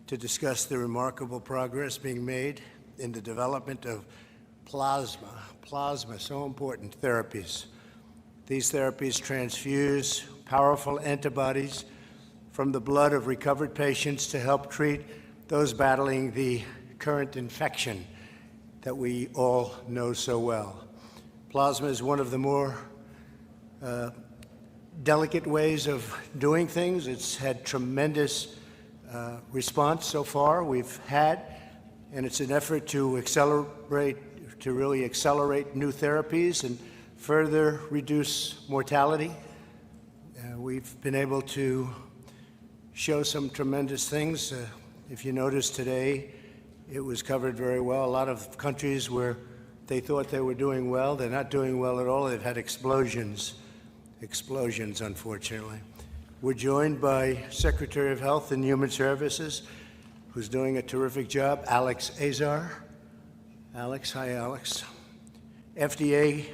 to discuss the remarkable progress being made in the development of plasma, so important therapies. These therapies transfuse powerful antibodies from the blood of recovered patients to help treat those battling the current infection that we all know so well. Plasma is one of the more delicate ways of doing things. It's had tremendous response so far we've had, and it's an effort to really accelerate new therapies and further reduce mortality. We've been able to show some tremendous things. If you notice today, it was covered very well. A lot of countries where they thought they were doing well, they're not doing well at all. They've had explosions, unfortunately. We're joined by Secretary of Health and Human Services, who's doing a terrific job, Alex Azar. Alex, hi, Alex. FDA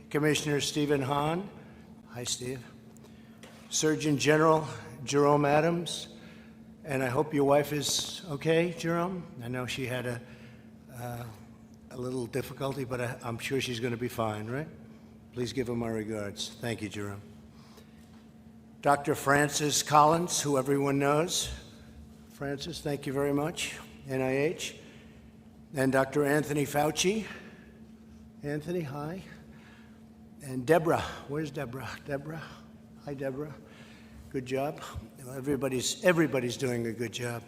Commissioner Stephen Hahn. Hi, Steve. Surgeon General Jerome Adams. And I hope your wife is okay, Jerome. I know she had a little difficulty, but I'm sure she's going to be fine, right? Please give her my regards. Thank you, Jerome. Dr. Francis Collins, who everyone knows. Francis, thank you very much, NIH. And Dr. Anthony Fauci. Anthony, hi. And Deborah, where's Deborah? Deborah, hi, Deborah. Good job. Everybody's doing a good job.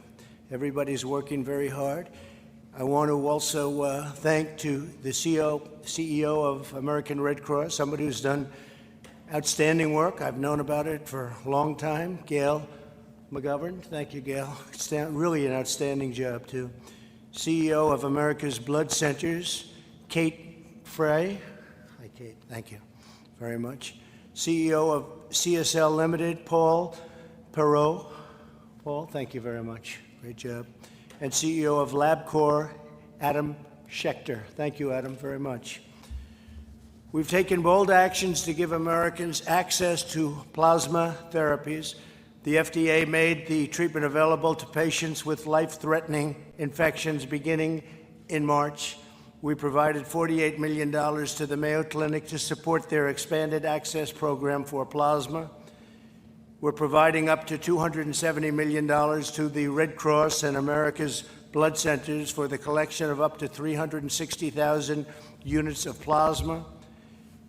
Everybody's working very hard. I want to also thank to the CEO of American Red Cross, somebody who's done outstanding work. I've known about it for a long time. Gail McGovern, thank you, Gail. Really an outstanding job, too. CEO of America's Blood Centers, Kate Frey. Hi, Kate, thank you very much. CEO of CSL Limited, Paul Perot. Paul, thank you very much. Great job. And CEO of LabCorp, Adam Schechter. Thank you, Adam, very much. We've taken bold actions to give Americans access to plasma therapies. The FDA made the treatment available to patients with life-threatening infections beginning in March. We provided $48 million to the Mayo Clinic to support their expanded access program for plasma. We're providing up to $270 million to the Red Cross and America's Blood Centers for the collection of up to 360,000 units of plasma.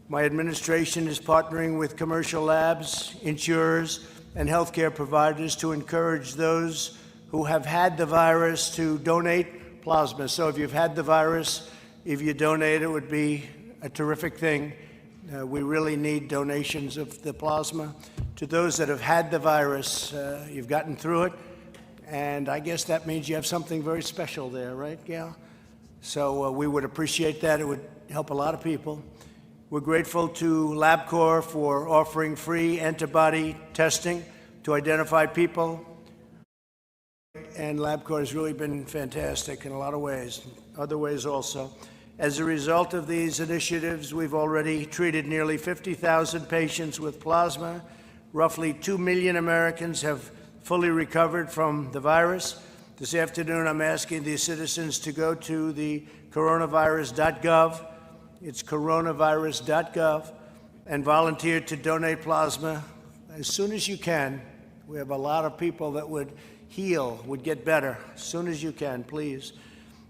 My administration is partnering with commercial labs, insurers, and healthcare providers to encourage those who have had the virus to donate plasma. So if you've had the virus, if you donate, it would be a terrific thing. We really need donations of the plasma. To those that have had the virus, you've gotten through it, and I guess that means you have something very special there, right, Gail? So we would appreciate that. It would help a lot of people. We're grateful to LabCorp for offering free antibody testing to identify people. And LabCorp has really been fantastic in a lot of ways, other ways also. As a result of these initiatives, we've already treated nearly 50,000 patients with plasma. Roughly 2 million Americans have fully recovered from the virus. This afternoon, I'm asking the citizens to go to the coronavirus.gov. It's coronavirus.gov, and volunteer to donate plasma as soon as you can. We have a lot of people that would heal, would get better. As soon as you can, please.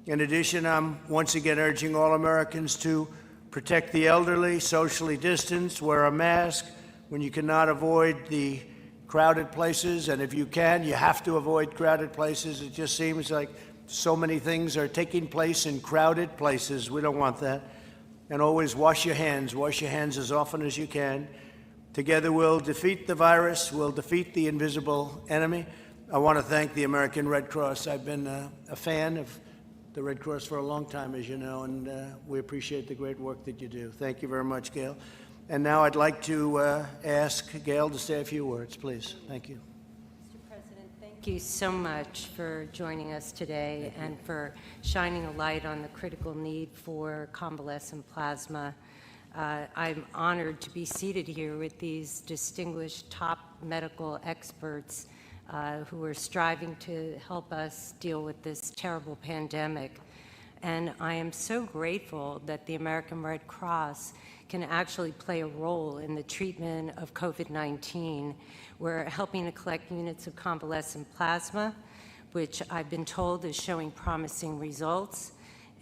In addition, I'm once again urging all Americans to protect the elderly, socially distance, wear a mask when you cannot avoid the crowded places. And if you can, you have to avoid crowded places. It just seems like so many things are taking place in crowded places. We don't want that. And always wash your hands. Wash your hands as often as you can. Together we'll defeat the virus. We'll defeat the invisible enemy. I want to thank the American Red Cross. I've been a fan of the Red Cross for a long time, as you know, and we appreciate the great work that you do. Thank you very much, Gail. And now I'd like to ask Gail to say a few words, please. Thank you. Mr. President, thank you so much for joining us today and for shining a light on the critical need for convalescent plasma. I'm honored to be seated here with these distinguished top medical experts who are striving to help us deal with this terrible pandemic. And I am so grateful that the American Red Cross can actually play a role in the treatment of COVID-19. We're helping to collect units of convalescent plasma, which I've been told is showing promising results,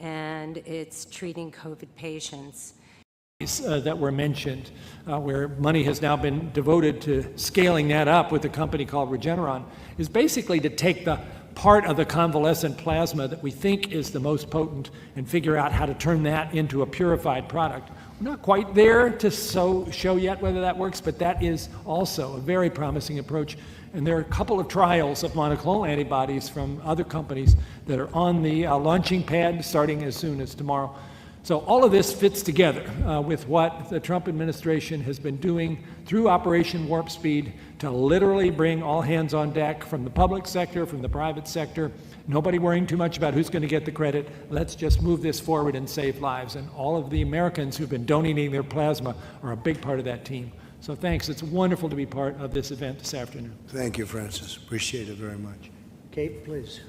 and it's treating COVID patients. That were mentioned, where money has now been devoted to scaling that up with a company called Regeneron, is basically to take the part of the convalescent plasma that we think is the most potent and figure out how to turn that into a purified product. We're not quite there to show yet whether that works, but that is also a very promising approach. And there are a couple of trials of monoclonal antibodies from other companies that are on the launching pad starting as soon as tomorrow. So all of this fits together with what the Trump administration has been doing through Operation Warp Speed to literally bring all hands on deck from the public sector, from the private sector. Nobody worrying too much about who's going to get the credit. Let's just move this forward and save lives. And all of the Americans who've been donating their plasma are a big part of that team. So thanks. It's wonderful to be part of this event this afternoon. Thank you, Francis. Appreciate it very much. Kate, please.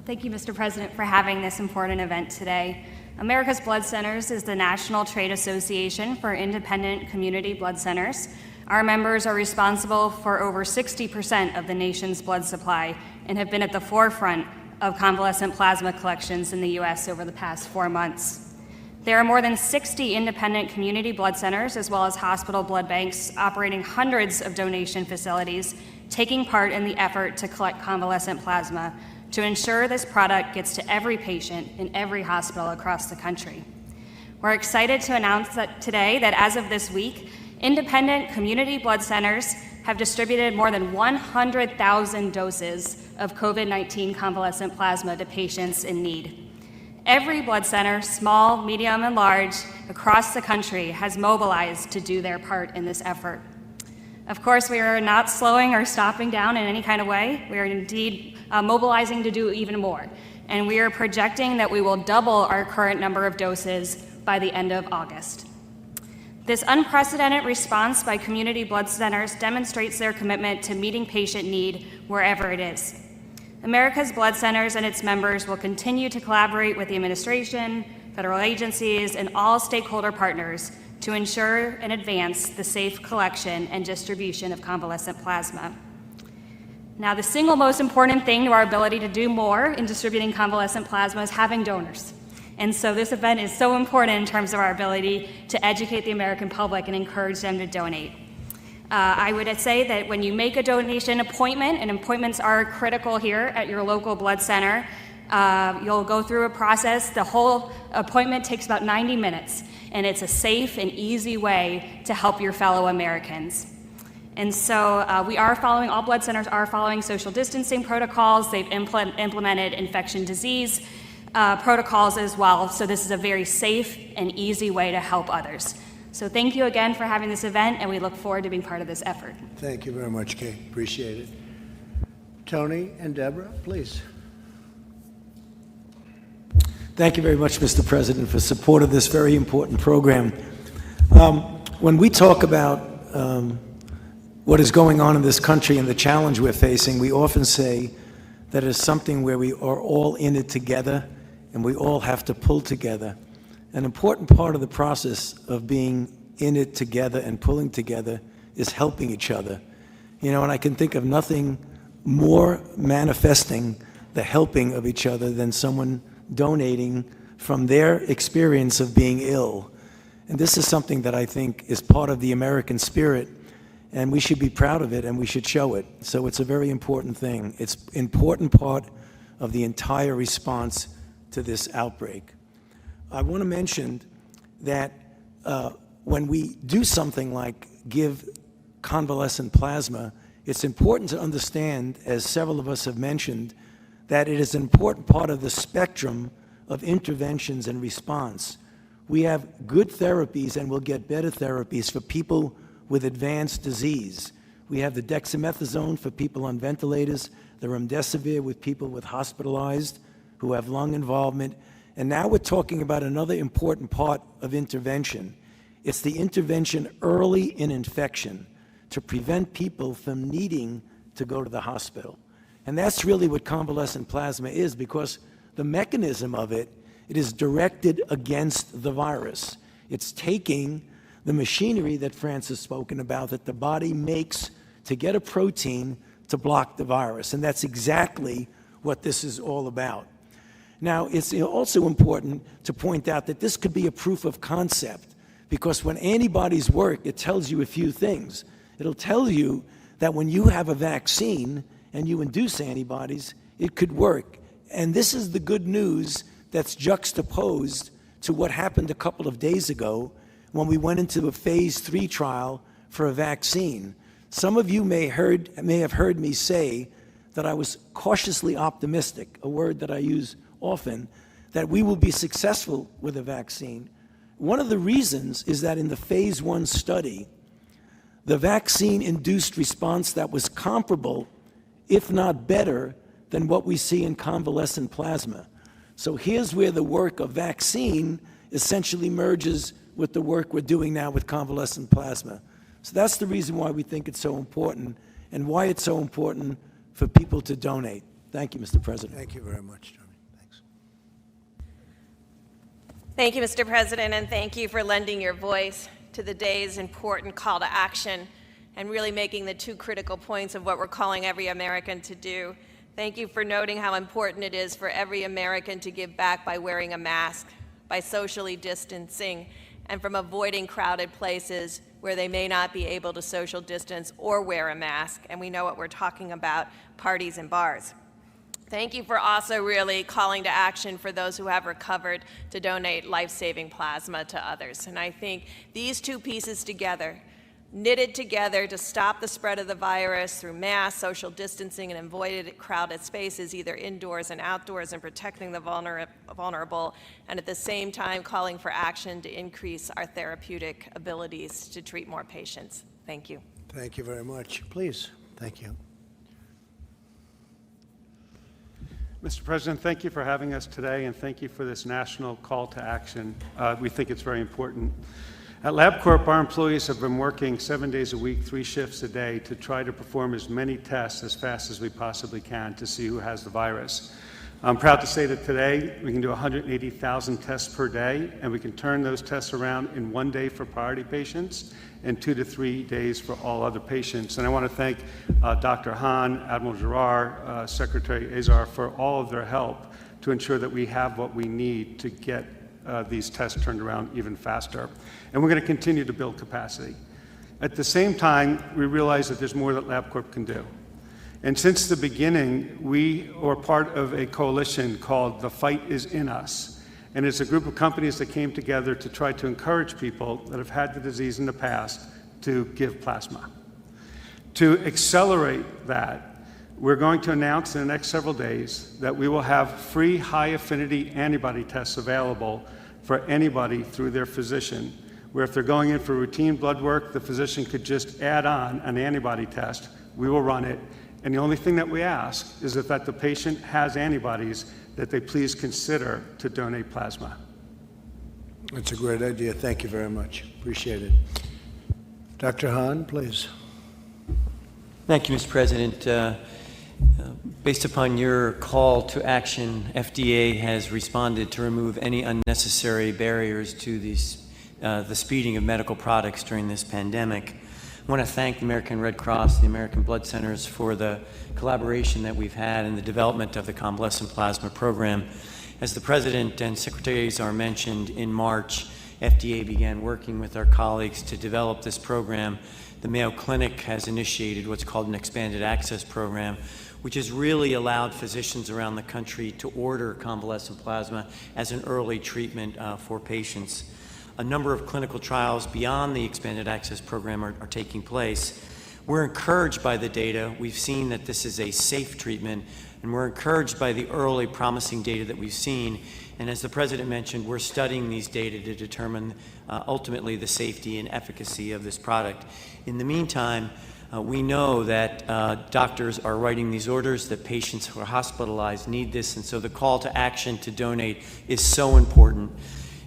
Thank you, Mr. President, for having this important event today. America's Blood Centers is the national trade association for independent community blood centers. Our members are responsible for over 60% of the nation's blood supply and have been at the forefront of convalescent plasma collections in the U.S. over the past 4 months. There are more than 60 independent community blood centers, as well as hospital blood banks, operating hundreds of donation facilities, taking part in the effort to collect convalescent plasma to ensure this product gets to every patient in every hospital across the country. We're excited to announce that today that as of this week, independent community blood centers have distributed more than 100,000 doses of COVID-19 convalescent plasma to patients in need. Every blood center, small, medium, and large, across the country has mobilized to do their part in this effort. Of course, we are not slowing or stopping down in any kind of way. We are indeed mobilizing to do even more. And we are projecting that we will double our current number of doses by the end of August. This unprecedented response by community blood centers demonstrates their commitment to meeting patient need wherever it is. America's Blood Centers and its members will continue to collaborate with the administration, federal agencies, and all stakeholder partners to ensure and advance the safe collection and distribution of convalescent plasma. Now, the single most important thing to our ability to do more in distributing convalescent plasma is having donors. And so this event is so important in terms of our ability to educate the American public and encourage them to donate. I would say that when you make a donation appointment, and appointments are critical here at your local blood center, you'll go through a process. The whole appointment takes about 90 minutes, and it's a safe and easy way to help your fellow Americans. And so all blood centers are following social distancing protocols. They've implemented infection disease protocols as well. So this is a very safe and easy way to help others. So thank you again for having this event, and we look forward to being part of this effort. Thank you very much, Kate. Appreciate it. Tony and Deborah, please. Thank you very much, Mr. President, for support of this very important program. When we talk about what is going on in this country and the challenge we're facing, we often say that it's something where we are all in it together and we all have to pull together. An important part of the process of being in it together and pulling together is helping each other. You know, and I can think of nothing more manifesting the helping of each other than someone donating from their experience of being ill. And this is something that I think is part of the American spirit, and we should be proud of it and we should show it. So it's a very important thing. It's an important part of the entire response to this outbreak. I want to mention that when we do something like give convalescent plasma, it's important to understand, as several of us have mentioned, that it is an important part of the spectrum of interventions and response. We have good therapies and we'll get better therapies for people with advanced disease. We have the dexamethasone for people on ventilators, the remdesivir with people with hospitalized who have lung involvement, and now we're talking about another important part of intervention. It's the intervention early in infection to prevent people from needing to go to the hospital. And that's really what convalescent plasma is, because the mechanism of it is directed against the virus. It's taking the machinery that France has spoken about that the body makes to get a protein to block the virus. And that's exactly what this is all about. Now, it's also important to point out that this could be a proof of concept, because when antibodies work, it tells you a few things. It'll tell you that when you have a vaccine and you induce antibodies, it could work. And this is the good news that's juxtaposed to what happened a couple of days ago when we went into a phase 3 trial for a vaccine. Some of you may have heard me say that I was cautiously optimistic, a word that I use often, that we will be successful with a vaccine. One of the reasons is that in the phase 1 study, the vaccine-induced response that was comparable, if not better, than what we see in convalescent plasma. So here's where the work of vaccine essentially merges with the work we're doing now with convalescent plasma. So that's the reason why we think it's so important, and why it's so important for people to donate. Thank you, Mr. President. Thank you very much, Tony. Thanks. Thank you, Mr. President, and thank you for lending your voice to the day's important call to action and really making the two critical points of what we're calling every American to do. Thank you for noting how important it is for every American to give back by wearing a mask, by socially distancing, and from avoiding crowded places where they may not be able to social distance or wear a mask. And we know what we're talking about, parties and bars. Thank you for also really calling to action for those who have recovered to donate life-saving plasma to others. And I think these two pieces together, knitted together to stop the spread of the virus through mass, social distancing, and avoided crowded spaces, either indoors and outdoors, and protecting the vulnerable, and at the same time calling for action to increase our therapeutic abilities to treat more patients. Thank you. Thank you very much. Please. Thank you. Mr. President, thank you for having us today, and thank you for this national call to action. We think it's very important. At LabCorp, our employees have been working 7 days a week, 3 shifts a day, to try to perform as many tests as fast as we possibly can to see who has the virus. I'm proud to say that today we can do 180,000 tests per day, and we can turn those tests around in 1 day for priority patients and 2 to 3 days for all other patients. And I want to thank Dr. Hahn, Admiral Giroir, Secretary Azar for all of their help to ensure that we have what we need to get these tests turned around even faster. And we're going to continue to build capacity. At the same time, we realize that there's more that LabCorp can do. And since the beginning, we are part of a coalition called The Fight Is In Us. And it's a group of companies that came together to try to encourage people that have had the disease in the past to give plasma. To accelerate that, we're going to announce in the next several days that we will have free high-affinity antibody tests available for anybody through their physician, where if they're going in for routine blood work, the physician could just add on an antibody test. We will run it. And the only thing that we ask is that the patient has antibodies, that they please consider to donate plasma. That's a great idea. Thank you very much. Appreciate it. Dr. Hahn, please. Thank you, Mr. President. Based upon your call to action, FDA has responded to remove any unnecessary barriers to the speeding of medical products during this pandemic. I want to thank the American Red Cross, the American Blood Centers for the collaboration that we've had in the development of the convalescent plasma program. As the President and Secretary Azar mentioned, in March, FDA began working with our colleagues to develop this program. The Mayo Clinic has initiated what's called an expanded access program, which has really allowed physicians around the country to order convalescent plasma as an early treatment for patients. A number of clinical trials beyond the expanded access program are taking place. We're encouraged by the data. We've seen that this is a safe treatment, and we're encouraged by the early promising data that we've seen. And as the President mentioned, we're studying these data to determine ultimately the safety and efficacy of this product. In the meantime, we know that doctors are writing these orders, that patients who are hospitalized need this, and so the call to action to donate is so important.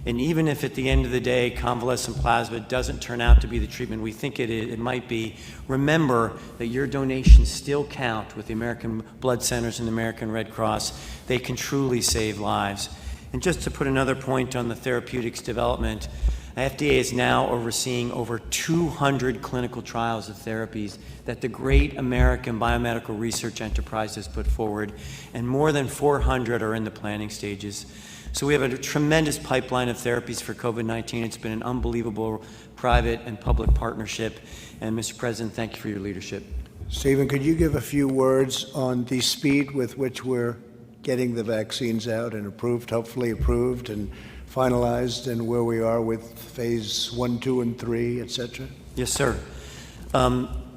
And even if at the end of the day convalescent plasma doesn't turn out to be the treatment we think it might be, remember that your donations still count with the American Blood Centers and the American Red Cross. They can truly save lives. And just to put another point on the therapeutics development, the FDA is now overseeing over 200 clinical trials of therapies that the great American biomedical research enterprise has put forward, and more than 400 are in the planning stages. So we have a tremendous pipeline of therapies for COVID-19. It's been an unbelievable private and public partnership. And Mr. President, thank you for your leadership. Stephen, could you give a few words on the speed with which we're getting the vaccines out and approved, hopefully approved and finalized, and where we are with phase 1, 2, and 3, et cetera? Yes, sir.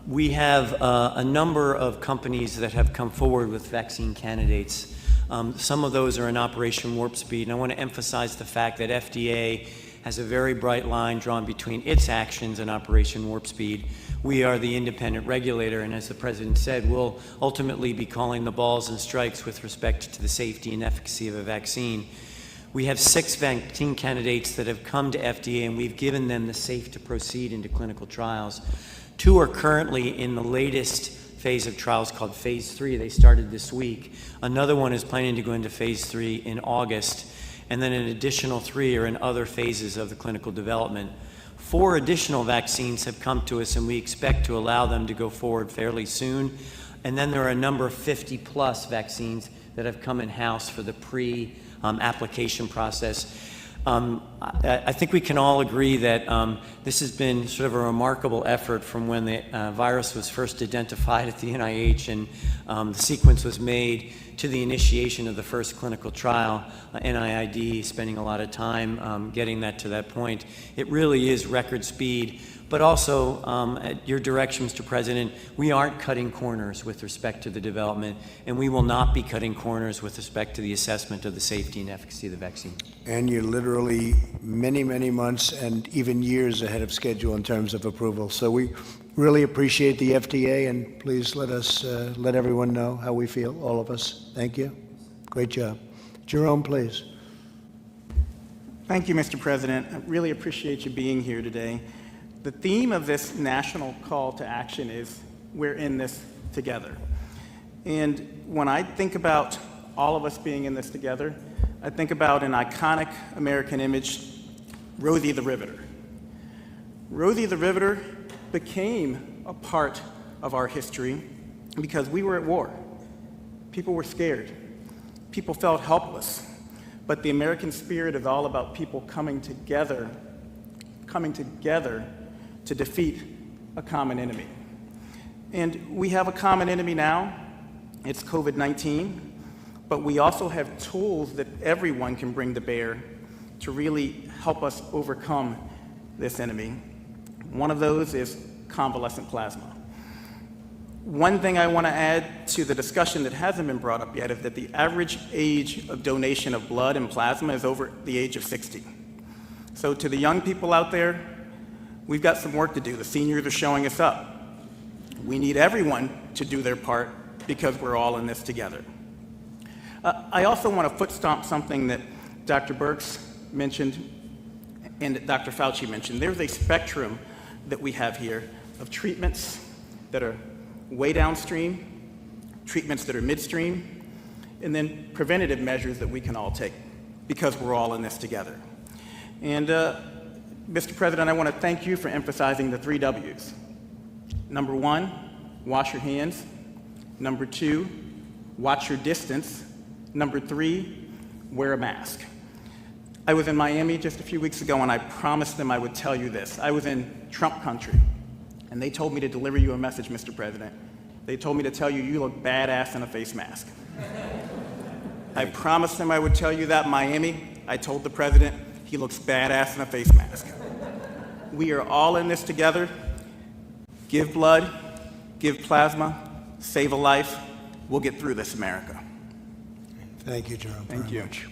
We have a number of companies that have come forward with vaccine candidates. Some of those are in Operation Warp Speed, and I want to emphasize the fact that FDA has a very bright line drawn between its actions and Operation Warp Speed. We are the independent regulator, and as the President said, we'll ultimately be calling the balls and strikes with respect to the safety and efficacy of a vaccine. We have 6 vaccine candidates that have come to FDA, and we've given them the safe to proceed into clinical trials. 2 are currently in the latest phase of trials called phase 3. They started this week. Another one is planning to go into phase 3 in August, and then an additional 3 are in other phases of the clinical development. 4 additional vaccines have come to us, and we expect to allow them to go forward fairly soon. And then there are a number of 50-plus vaccines that have come in-house for the pre-application process. I think we can all agree that this has been sort of a remarkable effort from when the virus was first identified at the NIH and the sequence was made to the initiation of the first clinical trial, NIID spending a lot of time getting that to that point. It really is record speed. But also, at your direction, Mr. President, we aren't cutting corners with respect to the development, and we will not be cutting corners with respect to the assessment of the safety and efficacy of the vaccine. And you're literally many, many months and even years ahead of schedule in terms of approval. So we really appreciate the FDA, and please let us let everyone know how we feel, all of us. Thank you. Great job. Jerome, please. Thank you, Mr. President. I really appreciate you being here today. The theme of this national call to action is we're in this together. And when I think about all of us being in this together, I think about an iconic American image, Rosie the Riveter. Rosie the Riveter became a part of our history because we were at war. People were scared. People felt helpless. But the American spirit is all about people coming together to defeat a common enemy. And we have a common enemy now. It's COVID-19. But we also have tools that everyone can bring to bear to really help us overcome this enemy. One of those is convalescent plasma. One thing I want to add to the discussion that hasn't been brought up yet is that the average age of donation of blood and plasma is over the age of 60. So to the young people out there, we've got some work to do. The seniors are showing us up. We need everyone to do their part because we're all in this together. I also want to foot stomp something that Dr. Birx mentioned and that Dr. Fauci mentioned. There's a spectrum that we have here of treatments that are way downstream, treatments that are midstream, and then preventative measures that we can all take because we're all in this together. And Mr. President, I want to thank you for emphasizing the 3 W's. Number 1, wash your hands. Number 2, watch your distance. Number 3, wear a mask. I was in Miami just a few weeks ago, and I promised them I would tell you this. I was in Trump country, and they told me to deliver you a message, Mr. President. They told me to tell you, you look badass in a face mask. I promised them I would tell you that in Miami. I told the president, he looks badass in a face mask. We are all in this together. Give blood, give plasma, save a life. We'll get through this, America. Thank you, Jerome. Thank you. Much.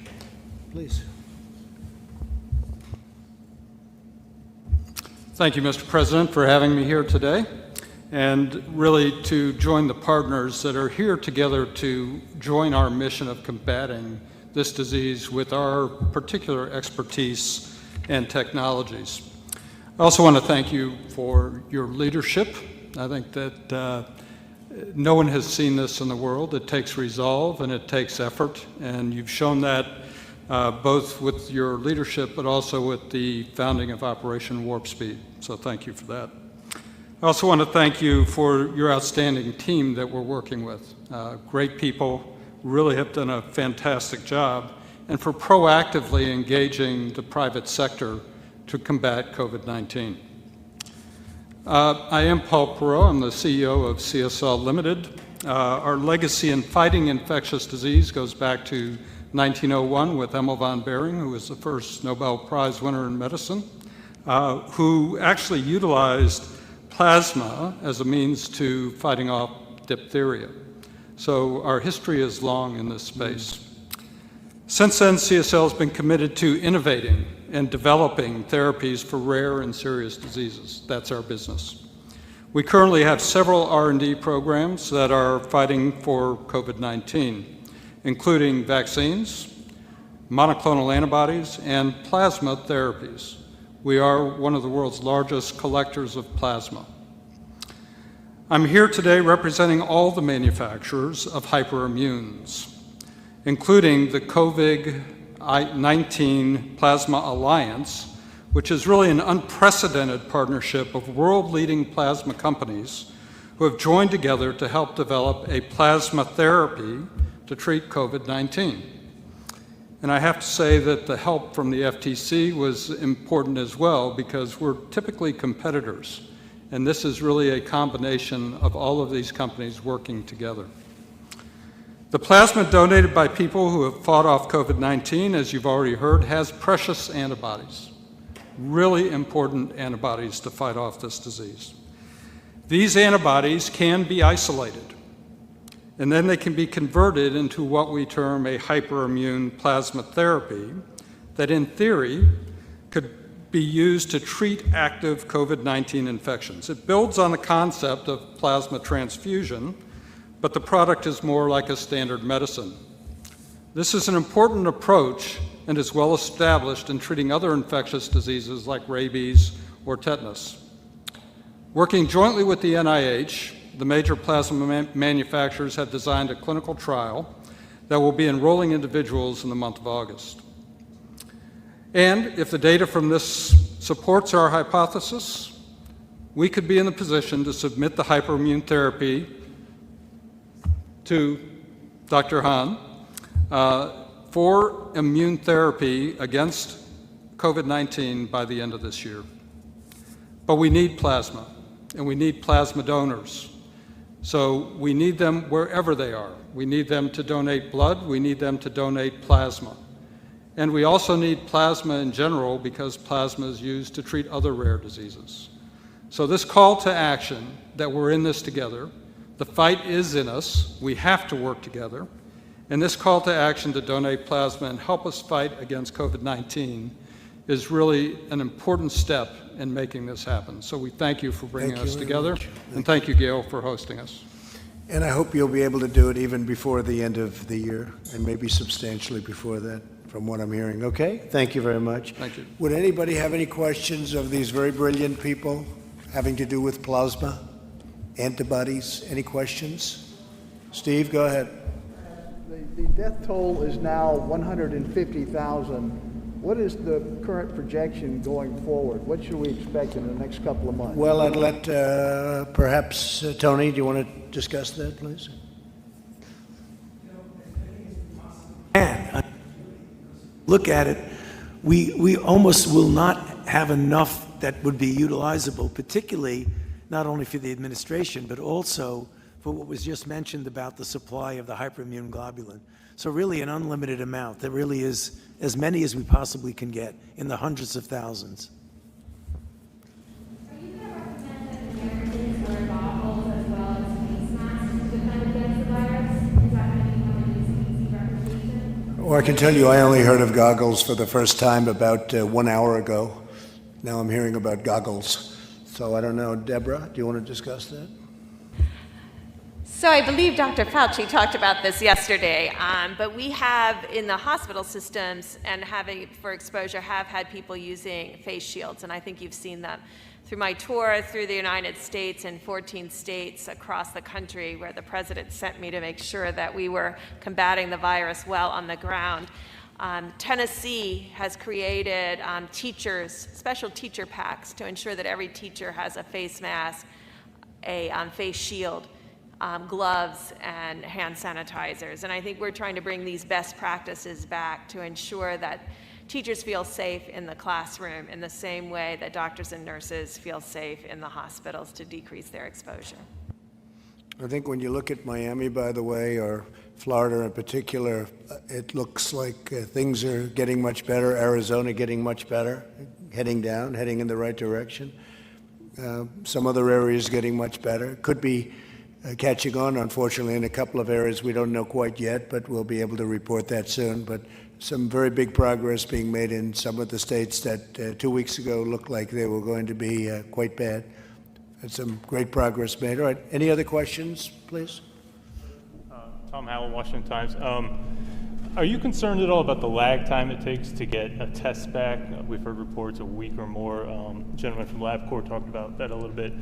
Please. Thank you, Mr. President, for having me here today, and really to join the partners that are here together to join our mission of combating this disease with our particular expertise and technologies. I also want to thank you for your leadership. I think that no one has seen this in the world. It takes resolve and it takes effort, and you've shown that both with your leadership but also with the founding of Operation Warp Speed. So thank you for that. I also want to thank you for your outstanding team that we're working with. Great people, really have done a fantastic job, and for proactively engaging the private sector to combat COVID-19. I am Paul Perot. I'm the CEO of CSL Limited. Our legacy in fighting infectious disease goes back to 1901 with Emil von Behring, who was the first Nobel Prize winner in medicine, who actually utilized plasma as a means to fighting off diphtheria. So our history is long in this space. Since then, CSL has been committed to innovating and developing therapies for rare and serious diseases. That's our business. We currently have several R&D programs that are fighting for COVID-19, including vaccines, monoclonal antibodies, and plasma therapies. We are one of the world's largest collectors of plasma. I'm here today representing all the manufacturers of hyperimmunes, including the COVID-19 Plasma Alliance, which is really an unprecedented partnership of world-leading plasma companies who have joined together to help develop a plasma therapy to treat COVID-19. And I have to say that the help from the FTC was important as well, because we're typically competitors, and this is really a combination of all of these companies working together. The plasma donated by people who have fought off COVID-19, as you've already heard, has precious antibodies, really important antibodies to fight off this disease. These antibodies can be isolated, and then they can be converted into what we term a hyperimmune plasma therapy that, in theory, could be used to treat active COVID-19 infections. It builds on the concept of plasma transfusion, but the product is more like a standard medicine. This is an important approach and is well established in treating other infectious diseases like rabies or tetanus. Working jointly with the NIH, the major plasma manufacturers have designed a clinical trial that will be enrolling individuals in the month of August. And if the data from this supports our hypothesis, we could be in the position to submit the hyperimmune therapy to Dr. Hahn for immune therapy against COVID-19 by the end of this year. But we need plasma, and we need plasma donors. So we need them wherever they are. We need them to donate blood. We need them to donate plasma. And we also need plasma in general because plasma is used to treat other rare diseases. So this call to action, that we're in this together, the fight is in us, we have to work together, and this call to action to donate plasma and help us fight against COVID-19 is really an important step in making this happen. So we thank you for bringing us together, and thank you, Gail, for hosting us. And I hope you'll be able to do it even before the end of the year, and maybe substantially before that, from what I'm hearing. Okay? Thank you very much. Thank you. Would anybody have any questions of these very brilliant people having to do with plasma, antibodies? Any questions? Steve, go ahead. The death toll is now 150,000. What is the current projection going forward? What should we expect in the next couple of months? Well, I'd let perhaps Tony, do you want to discuss that, please? Look at it, we almost will not have enough that would be utilizable, particularly not only for the administration, but also for what was just mentioned about the supply of the hyperimmune globulin. So really an unlimited amount. There really is as many as we possibly can get, in the hundreds of thousands. Are you going to recommend that Americans wear goggles as well as face masks to defend against the virus? Is that going to be one of these easy recommendations? Well, I can tell you I only heard of goggles for the first time about 1 hour ago. Now I'm hearing about goggles. So I don't know. Deborah, do you want to discuss that? So I believe Dr. Fauci talked about this yesterday, but we have in the hospital systems and having for exposure have had people using face shields, and I think you've seen them through my tour through the United States and 14 states across the country where the president sent me to make sure that we were combating the virus well on the ground. Tennessee has created special teacher packs to ensure that every teacher has a face mask, a face shield, gloves, and hand sanitizers. And I think we're trying to bring these best practices back to ensure that teachers feel safe in the classroom in the same way that doctors and nurses feel safe in the hospitals to decrease their exposure. I think when you look at Miami, by the way, or Florida in particular, it looks like things are getting much better. Arizona getting much better, heading in the right direction. Some other areas getting much better. Could be catching on, unfortunately, in a couple of areas we don't know quite yet, but we'll be able to report that soon. But some very big progress being made in some of the states that 2 weeks ago looked like they were going to be quite bad. And some great progress made. All right, any other questions, please? Tom Howell, Washington Times. Are you concerned at all about the lag time it takes to get a test back? We've heard reports a week or more. Gentleman from LabCorp talked about that a little bit.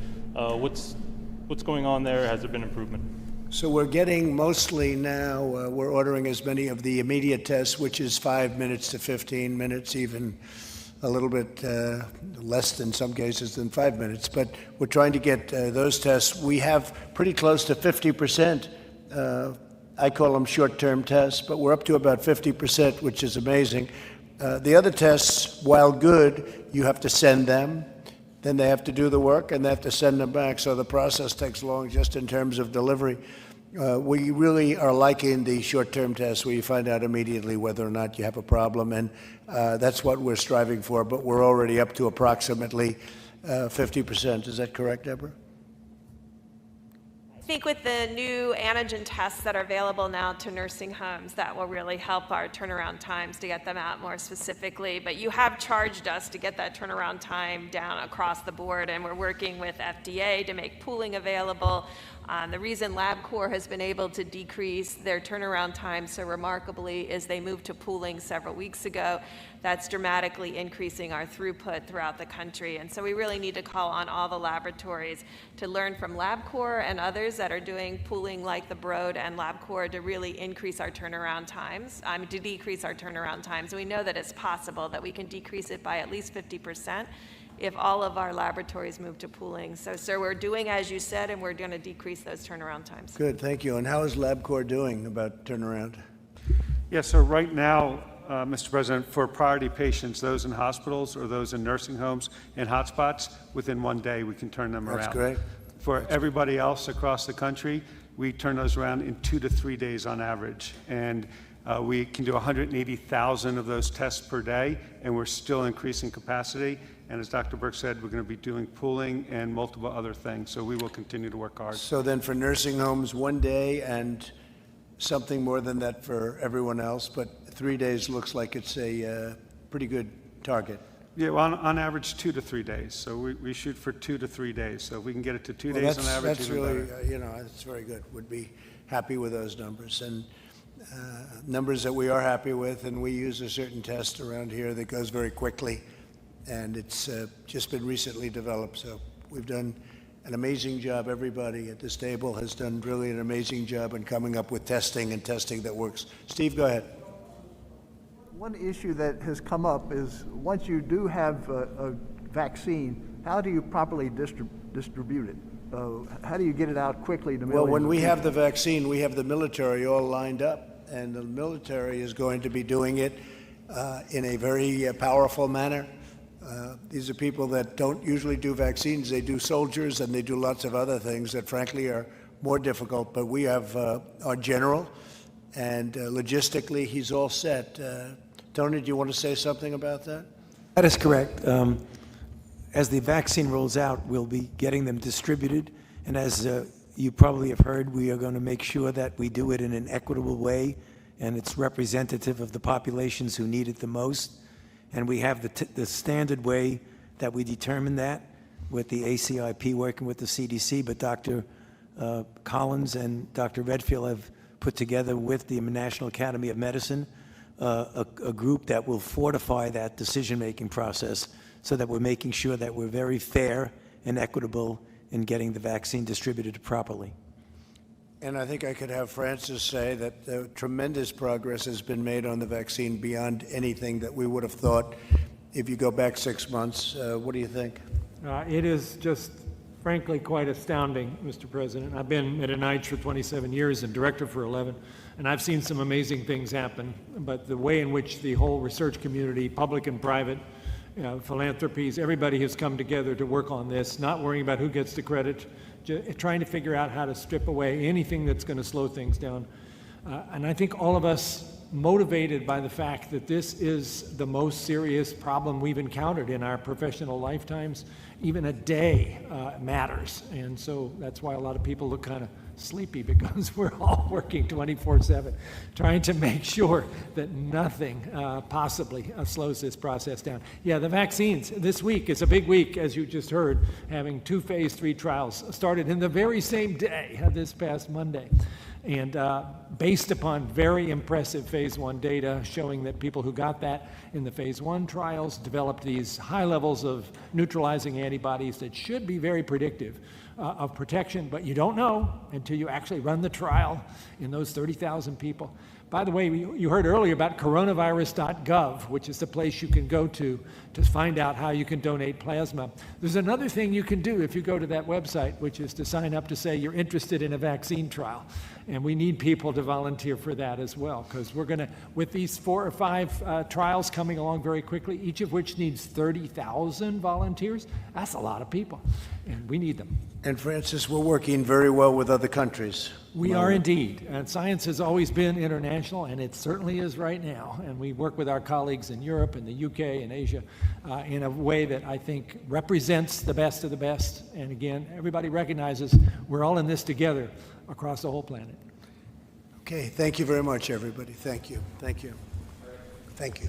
What's going on there? Has there been improvement? So we're getting mostly now, we're ordering as many of the immediate tests, which is 5 minutes to 15 minutes, even a little bit less than some cases than 5 minutes. But we're trying to get those tests. We have pretty close to 50%. I call them short-term tests, but we're up to about 50%, which is amazing. The other tests, while good, you have to send them. Then they have to do the work, and they have to send them back. So the process takes long just in terms of delivery. We really are liking the short-term tests where you find out immediately whether or not you have a problem, and that's what we're striving for, but we're already up to approximately 50%. Is that correct, Deborah? I think with the new antigen tests that are available now to nursing homes, that will really help our turnaround times to get them out more specifically. But you have charged us to get that turnaround time down across the board, and we're working with FDA to make pooling available. The reason LabCorp has been able to decrease their turnaround time so remarkably is they moved to pooling several weeks ago. That's dramatically increasing our throughput throughout the country. And so we really need to call on all the laboratories to learn from LabCorp and others that are doing pooling like the Broad and LabCorp to really increase our turnaround times, to decrease our turnaround times. We know that it's possible that we can decrease it by at least 50%. If all of our laboratories move to pooling. So we're doing as you said, and we're going to decrease those turnaround times. Good, thank you. And how is LabCorp doing about turnaround? Yeah, so right now, Mr. President, for priority patients, those in hospitals or those in nursing homes and hotspots, within 1 day we can turn them around. That's great. For everybody else across the country, we turn those around in 2 to 3 days on average. And we can do 180,000 of those tests per day, and we're still increasing capacity. And as Dr. Burke said, we're going to be doing pooling and multiple other things. So we will continue to work hard. So then for nursing homes, 1 day and something more than that for everyone else, but 3 days looks like it's a pretty good target. Yeah, well, on average, 2 to 3 days. So we shoot for 2 to 3 days. So if we can get it to 2 days on average, that's even really, better. that's very good. Would be happy with those numbers. And numbers that we are happy with, and we use a certain test around here that goes very quickly. And it's just been recently developed. So we've done an amazing job. Everybody at this table has done really an amazing job in coming up with testing and testing that works. Steve, go ahead. One issue that has come up is once you do have a vaccine, how do you properly distribute it? How do you get it out quickly to millions? Well, when we of have the people? vaccine, we have the military all lined up, and the military is going to be doing it in a very powerful manner. These are people that don't usually do vaccines. They do soldiers, and they do lots of other things that, frankly, are more difficult. But we have our general, and logistically, he's all set. Tony, do you want to say something about that? That is correct. As the vaccine rolls out, we'll be getting them distributed. And as you probably have heard, we are going to make sure that we do it in an equitable way, and it's representative of the populations who need it the most. And we have the standard way that we determine that with the ACIP working with the CDC. But Dr. Collins and Dr. Redfield have put together with the National Academy of Medicine a group that will fortify that decision-making process so that we're making sure that we're very fair and equitable in getting the vaccine distributed properly. And I think I could have Francis say that tremendous progress has been made on the vaccine beyond anything that we would have thought if you go back 6 months. What do you think? It is just, frankly, quite astounding, Mr. President. I've been at NIH for 27 years and director for 11, and I've seen some amazing things happen. But the way in which the whole research community, public and private, philanthropies, everybody has come together to work on this, not worrying about who gets the credit, trying to figure out how to strip away anything that's going to slow things down. And I think all of us, motivated by the fact that this is the most serious problem we've encountered in our professional lifetimes, even a day matters. And so that's why a lot of people look kind of sleepy, because we're all working 24/7, trying to make sure that nothing possibly slows this process down. Yeah, the vaccines, this week is a big week, as you just heard, having 2 phase 3 trials started in the very same day, this past Monday. And based upon very impressive phase 1 data showing that people who got that in the phase 1 trials developed these high levels of neutralizing antibodies that should be very predictive of protection, but you don't know until you actually run the trial in those 30,000 people. By the way, you heard earlier about coronavirus.gov, which is the place you can go to find out how you can donate plasma. There's another thing you can do if you go to that website, which is to sign up to say you're interested in a vaccine trial. And we need people to volunteer for that as well, because we're going to, with these 4 or 5 trials coming along very quickly, each of which needs 30,000 volunteers, that's a lot of people, and we need them. And Francis, we're working very well with other countries. We are indeed. And science has always been international, and it certainly is right now. And we work with our colleagues in Europe and the UK and Asia in a way that I think represents the best of the best. And again, everybody recognizes we're all in this together across the whole planet. Okay, thank you very much, everybody. Thank you. Thank you. Thank you.